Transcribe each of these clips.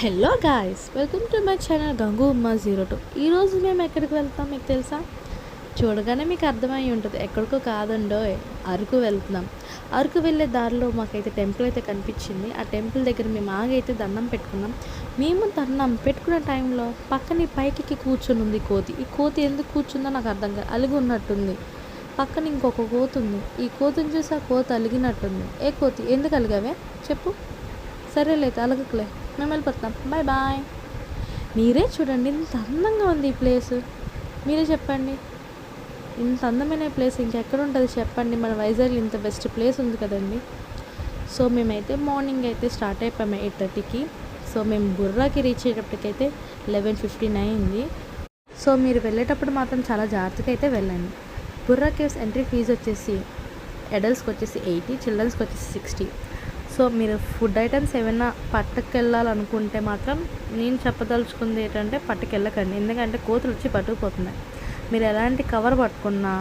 Hello guys, welcome to my channel Gangu Umma 02. ఈరోజు మేము ఎక్కడికి వెళ్తాం మీకు తెలుసా? చూడగానే మీకు అర్థమై ఉంటుంది, ఎక్కడికో కాదండో, అరకు వెళ్తున్నాం. అరకు వెళ్ళే దారిలో మాకైతే టెంపుల్ అయితే కనిపించింది. ఆ టెంపుల్ దగ్గర మేము ఆగైతే దండం పెట్టుకున్నాం. మేము దండం పెట్టుకునే టైంలో పక్కన పైకి కూర్చుని ఉంది కోతి. ఈ కోతి ఎందుకు కూర్చుందో నాకు అర్థం కాదు, అలిగి ఉన్నట్టుంది. పక్కన ఇంకొక కోతి ఉంది. ఈ కోతిని చూసి ఆ కోతి అలిగినట్టుంది. ఏ కోతి, ఎందుకు అలిగావే చెప్పు? సరేలేదు, అలగకులే, మేము వెళ్ళిపోతాం, బాయ్ బాయ్. మీరే చూడండి, ఇంత అందంగా ఉంది ఈ ప్లేస్. మీరే చెప్పండి, ఇంత అందమైన ప్లేస్ ఇంకెక్కడ ఉంటుంది చెప్పండి? మన వైజాగ్లో ఇంత బెస్ట్ ప్లేస్ ఉంది కదండి. సో మేమైతే మార్నింగ్ అయితే స్టార్ట్ అయిపోయాము 8:30కి. సో మేము బుర్రాకి రీచ్ అయ్యేటప్పటికైతే 11:59 అయింది. సో మీరు వెళ్ళేటప్పుడు మాత్రం చాలా జాగ్రత్తగా అయితే వెళ్ళండి. బుర్రా కేవ్స్ ఎంట్రీ ఫీజు వచ్చేసి అడల్ట్స్కి వచ్చేసి 80, చిల్డ్రన్స్కి వచ్చేసి 60. సో మీరు ఫుడ్ ఐటమ్స్ ఏమైనా పట్టుకెళ్ళాలనుకుంటే మాత్రం నేను చెప్పదలుచుకుంది ఏంటంటే పట్టుకెళ్ళకండి, ఎందుకంటే కోతులు వచ్చి పట్టుకుపోతున్నాయి. మీరు ఎలాంటి కవర్ పట్టుకున్నా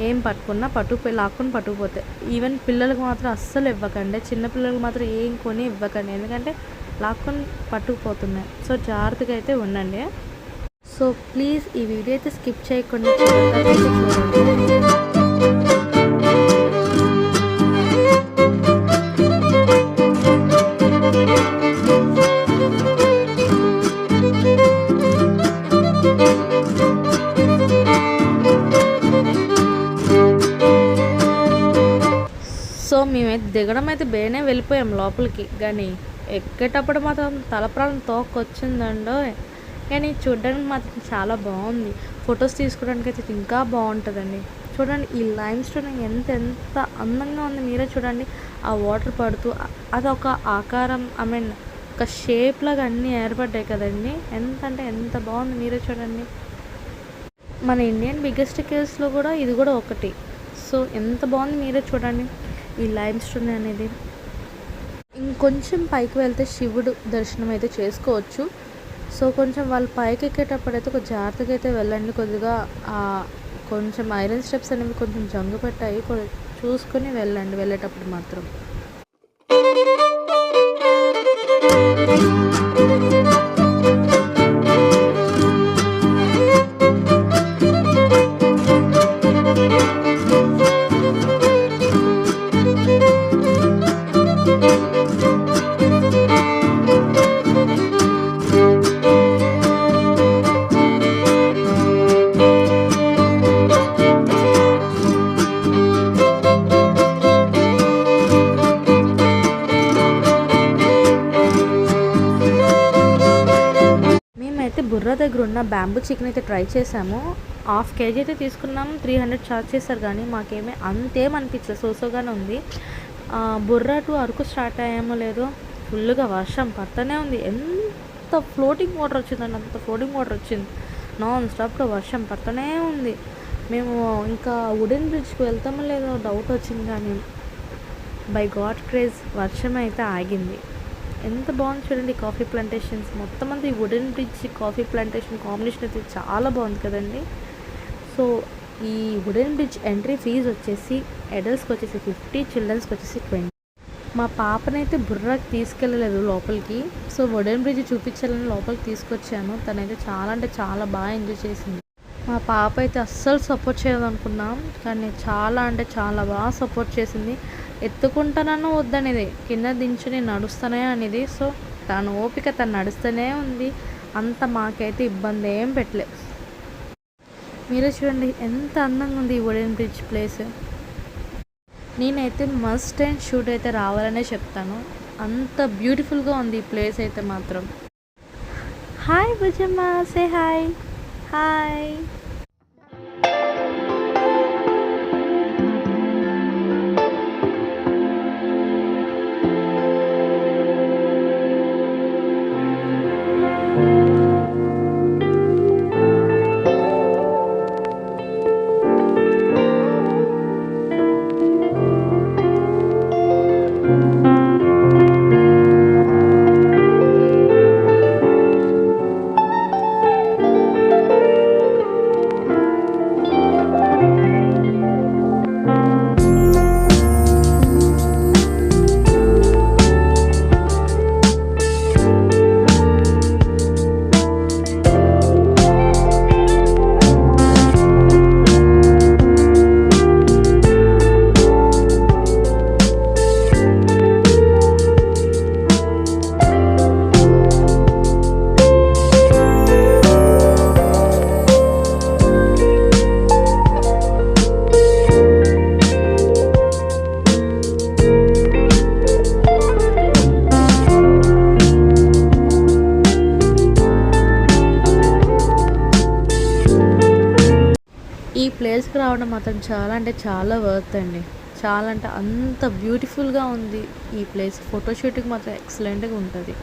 ఏం పట్టుకున్నా పట్టుకుపోయి లాక్కుని పట్టుకుపోతాయి. ఈవెన్ పిల్లలకు మాత్రం అస్సలు ఇవ్వకండి, చిన్నపిల్లలకు మాత్రం ఏం కొని ఇవ్వకండి, ఎందుకంటే లాక్కొని పట్టుకుపోతున్నాయి. సో జాగ్రత్తగా అయితే ఉండండి. సో ప్లీజ్ ఈ వీడియో అయితే స్కిప్ చేయకుండా చూడండి. సో మేమైతే దిగడం అయితే బేనే వెళ్ళిపోయాం లోపలికి, కానీ ఎక్కేటప్పుడు మాత్రం తలప్రాణం తోకొచ్చిందండో. కానీ చూడడానికి మాత్రం చాలా బాగుంది. ఫొటోస్ తీసుకోవడానికి అయితే ఇంకా బాగుంటుందండి. చూడండి ఈ లైమ్ స్టోన్ ఎంత ఎంత అందంగా ఉంది, మీరే చూడండి. ఆ వాటర్ పడుతూ అదొక ఆకారం, ఒక షేప్ లాగా అన్నీ ఏర్పడ్డాయి కదండి. ఎంత అంటే ఎంత బాగుంది, మీరే చూడండి. మన ఇండియన్ బిగ్గెస్ట్ కేవ్స్లో కూడా ఇది కూడా ఒకటి. సో ఎంత బాగుంది, మీరే చూడండి ఈ లైమ్ స్టోన్ అనేది. ఇంకొంచెం పైకి వెళ్తే శివుడు దర్శనం అయితే చేసుకోవచ్చు. సో కొంచెం వాళ్ళు పైకి ఎక్కేటప్పుడు అయితే కొంచెం జాగ్రత్తగా అయితే వెళ్ళండి. కొద్దిగా కొంచెం ఐరన్ స్టెప్స్ అనేవి కొంచెం జంగు పెట్టాయి, చూసుకొని వెళ్ళండి వెళ్ళేటప్పుడు మాత్రం. బుర్రా దగ్గర ఉన్న బ్యాంబూ చికెన్ అయితే ట్రై చేసాము. 1/2 kg అయితే తీసుకున్నాము. 300 ఛార్జ్ చేశారు, కానీ మాకేమీ అంతేమనిపించలేదు, సోసోగానే ఉంది. బుర్రా టు అరకు స్టార్ట్ అయ్యామో లేదో ఫుల్గా వర్షం పడుతూనే ఉంది. ఎంత ఫ్లోటింగ్ వాటర్ వచ్చిందండి, అంత ఫ్లోటింగ్ వాటర్ వచ్చింది. నాన్ స్టాప్గా వర్షం పడుతూనే ఉంది. మేము ఇంకా వుడెన్ బ్రిడ్జ్కి వెళ్తామో లేదో డౌట్ వచ్చింది, కానీ బై గాడ్ క్రేజ్ వర్షం అయితే ఆగింది. ఎంత బాగుంది చూడండి కాఫీ ప్లాంటేషన్స్ మొత్తం అంతా. ఈ wooden bridge coffee plantation combination అయితే చాలా బాగుంది కదండి. సో ఈ వుడెన్ బ్రిడ్జ్ ఎంట్రీ ఫీజు వచ్చేసి అడల్ట్స్కి వచ్చేసి 50, చిల్డ్రన్స్కి వచ్చేసి 20. మా పాపనైతే బుర్రాకి తీసుకెళ్ళలేదు లోపలికి. సో వుడెన్ బ్రిడ్జ్ చూపించాలని లోపలికి తీసుకొచ్చాను. తనైతే చాలా అంటే చాలా బాగా ఎంజాయ్ చేసింది. మా పాప అయితే అస్సలు సపోర్ట్ చేయదనుకున్నాం, కానీ చాలా అంటే చాలా బాగా సపోర్ట్ చేసింది. ఎత్తుకుంటానన్నా వద్దనేది, కింద దించుని నడుస్తానే అనేది. సో తను ఓపిక, తను నడుస్తూనే ఉంది. అంత మాకైతే ఇబ్బంది ఏం పెట్టలే. మీరే చూడండి ఎంత అందంగా ఉంది ఈ వుడెన్ బ్రిడ్జ్ ప్లేస్. నేనైతే మస్ట్ అండ్ షూట్ అయితే రావాలనే చెప్తాను, అంత బ్యూటిఫుల్గా ఉంది ఈ ప్లేస్ అయితే మాత్రం. Hi Bhujamma, say hi. Hi. రావడం మాత్రం చాలా అంటే చాలా వర్త్ అండి. చాలా అంటే అంత బ్యూటిఫుల్‌గా ఉంది ఈ ప్లేస్. ఫోటోషూట్‌కి మాత్రం ఎక్సలెంట్‌గా ఉంటది.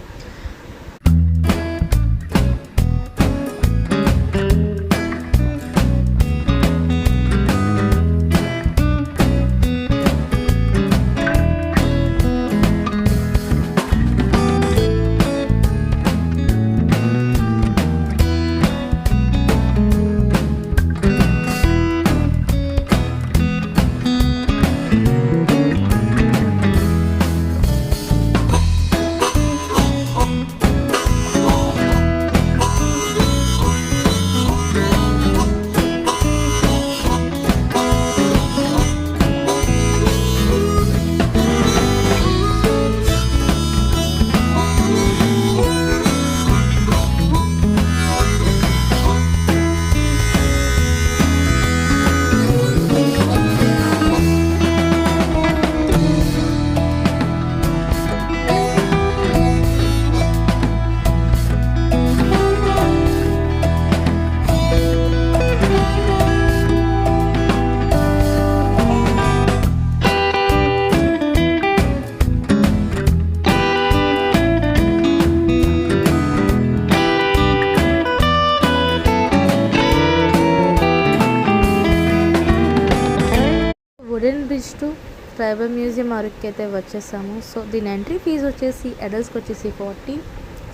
Wooden bridge to tribal museum అరకుకి అయితే వచ్చేసాము. సో దీని ఎంట్రీ ఫీజు వచ్చేసి అడల్ట్స్కి వచ్చేసి 40,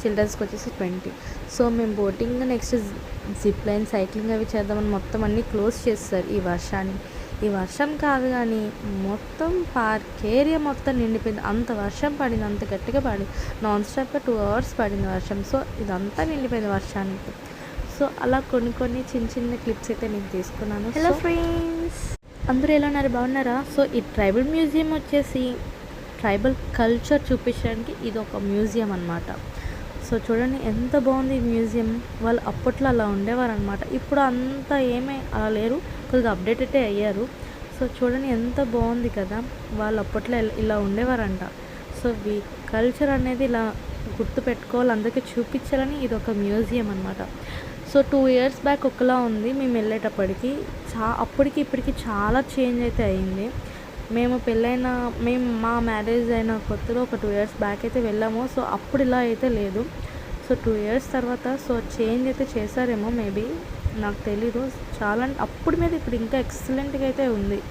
చిల్డ్రన్స్కి వచ్చేసి 20. సో మేము boating next zip line cycling అవి చేద్దామని మొత్తం అన్నీ క్లోజ్ చేస్తారు ఈ వర్షాన్ని. ఈ వర్షం కాదు కానీ మొత్తం పార్క్ ఏరియా మొత్తం నిండిపోయింది. అంత వర్షం పడింది, అంత గట్టిగా పడింది. నాన్ స్టాప్గా 2 hours పడింది వర్షం. సో ఇదంతా నిండిపోయింది వర్షానికి. సో అలా కొన్ని చిన్న చిన్న క్లిప్స్ అయితే నేను తీసుకున్నాను. హలో ఫ్రెండ్స్, అందరూ ఎలా ఉన్నారు, బాగున్నారా? సో ఈ ట్రైబల్ మ్యూజియం వచ్చేసి ట్రైబల్ కల్చర్ చూపించడానికి ఇది ఒక మ్యూజియం అనమాట. సో చూడండి ఎంత బాగుంది ఈ మ్యూజియం. వాళ్ళు అప్పట్లో అలా ఉండేవారు అనమాట. ఇప్పుడు అంతా ఏమీ అలా లేరు, కొద్దిగా అప్డేటెడ్ అయ్యారు. సో చూడండి ఎంత బాగుంది కదా. వాళ్ళు అప్పట్లో ఇలా ఉండేవారంట. సో ఈ కల్చర్ అనేది ఇలా గుర్తు పెట్టుకోవాలి, అందరికీ చూపించాలని ఇది ఒక మ్యూజియం అనమాట. సో 2 years బ్యాక్ ఒకలా ఉంది మేము వెళ్ళేటప్పటికి. అప్పటికి ఇప్పటికి చాలా చేంజ్ అయితే అయింది. మేము మా మ్యారేజ్ అయిన కొత్తలో ఒక 2 years బ్యాక్ అయితే వెళ్ళాము. సో అప్పుడు ఇలా అయితే లేదు. సో 2 years తర్వాత సో చేంజ్ అయితే చేశారేమో మేబీ, నాకు తెలీదు. చాలా అప్పుడు మీద ఇప్పుడు ఇంకా ఎక్సలెంట్గా అయితే ఉంది.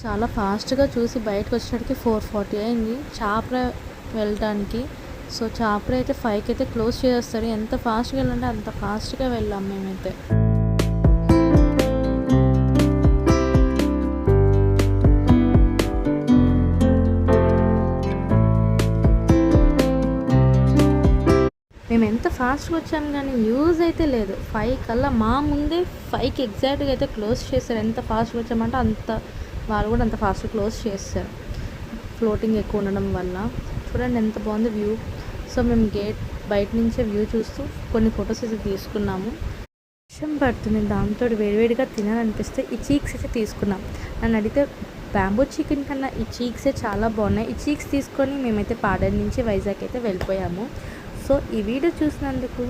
చాలా ఫాస్ట్‌గా చూసి బయటకొచ్చేసరికి 4:40 అయింది. చాప్రా వెళ్ళటానికి. సో, చాప్రా అయితే 5కి అయితే క్లోజ్ చేసేస్తారు. ఎంత ఫాస్ట్‌గా వెళ్ళాలంటే అంత ఫాస్ట్‌గా వెళ్ళాం మేమైతే. మేము ఎంత ఫాస్ట్‌గా వచ్చాము గానీ యూజ్ అయితే లేదు. 5 కల్లా మా ముందే 5కి ఎగ్జాక్ట్‌గా అయితే క్లోజ్ చేశారు. ఎంత ఫాస్ట్‌గా వచ్చామంటే అంత వాళ్ళు కూడా అంత ఫాస్ట్‌గా క్లోజ్ చేసేసారు. ఫ్లోటింగ్ ఎక్కువ ఉండడం వల్ల. చూడండి ఎంత బాగుందో వ్యూ. సో, మేము గేట్ బయట నుంచే వ్యూ చూస్తూ కొన్ని ఫోటోస్ అయితే తీసుకున్నాము. వర్షం పడుతుంది. దాంతోటి వేడివేడిగా తినాలనిపిస్తే ఈ చీక్స్ అయితే తీసుకున్నాం. నన్ను అడిగితే బ్యాంబూ చికెన్ కన్నా ఈ చీక్సే చాలా బాగున్నాయి. ఈ చీక్స్ తీసుకొని మేమైతే పాడేరు నుంచి వైజాగ్ అయితే వెళ్ళిపోయాము. సో, ఈ వీడియో చూసినందుకు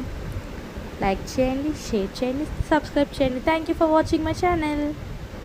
లైక్ చేయండి, షేర్ చేయండి, సబ్స్క్రైబ్ చేయండి. Thank you for watching my channel.